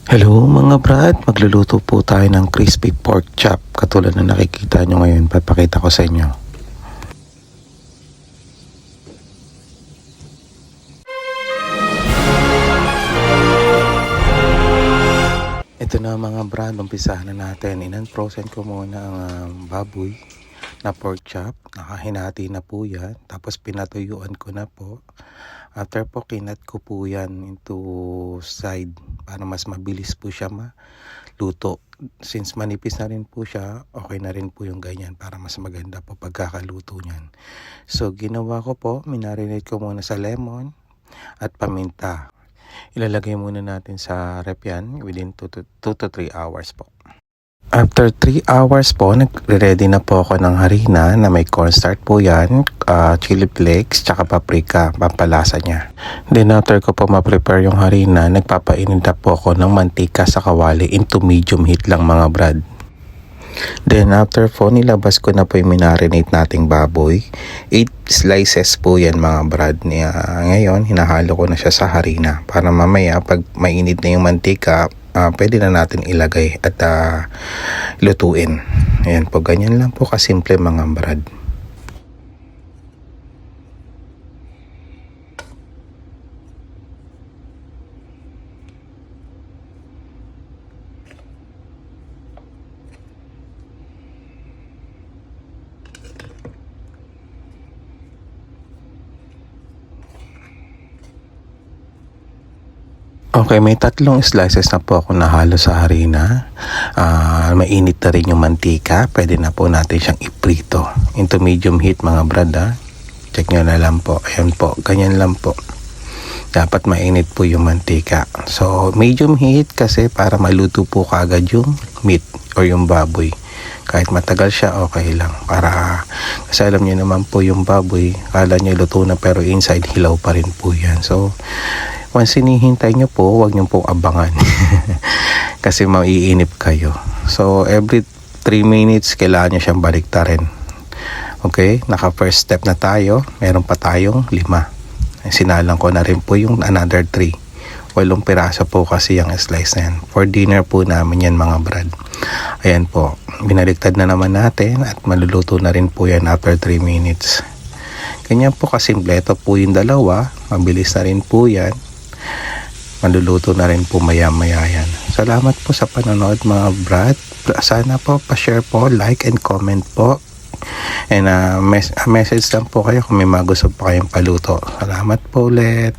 Hello mga brad, magluluto po tayo ng crispy pork chop katulad na nakikita nyo ngayon. Papakita ko sa inyo. Ito na mga brad, umpisahan na natin. In-unfrozen ko muna ang baboy na pork chop. Nakahinati na po yan. Tapos pinatuyuan ko na po. After po, kinat ko po yan into side para mas mabilis po siya maluto. Since manipis na rin po siya, okay na rin po yung ganyan para mas maganda po pagkakaluto niyan. So, ginawa ko po, minarinate ko muna sa lemon at paminta. Ilalagay muna natin sa rep yan within 2 to 3 hours po. After 3 hours po, nagre-ready na po ako ng harina na may cornstarch po yan, chili flakes, tsaka paprika, pampalasa niya. Then after ko po ma-prepare yung harina, nagpapainit na po ako ng mantika sa kawali into medium heat lang mga brad. Then after po, nilabas ko na po yung minarinate nating baboy. 8 slices po yan mga brad. Ngayon, hinahalo ko na siya sa harina para mamaya pag mainit na yung mantika, pwede na natin ilagay at lutuin. Ayan po, ganyan lang po kasimple mga brad. Okay, may 3 slices na po ako nahalo sa harina. Mainit na rin yung mantika. Pwede na po natin siyang iprito. Into medium heat mga brad. Check nyo na lang po. Ayan po, ganyan lang po. Dapat mainit po yung mantika. So, medium heat kasi para maluto po kaagad yung meat or yung baboy. Kahit matagal siya, okay lang. Kasi alam niyo naman po yung baboy, kala niyo luto na pero inside hilaw pa rin po yan. So, once hinihintay nyo po, huwag nyo po abangan. Kasi maiinip kayo. So, every 3 minutes, kailangan nyo siyang baliktarin. Okay? Naka first step na tayo. Meron pa tayong 5. Sinalang ko na rin po yung another 3. 8 piraso po kasi yung slice na yan. For dinner po namin yan mga brad. Ayan po. Binaliktad na naman natin at maluluto na rin po yan after 3 minutes. Ganyan po kasimple. Ito po yung dalawa. Mabilis na rin po yan. Maluluto na rin po maya-maya yan. Salamat po sa panonood mga brad. Sana po pa-share po, like and comment po. And message lang po kayo kung may mga gusto pa kayong paluto. Salamat po ulit.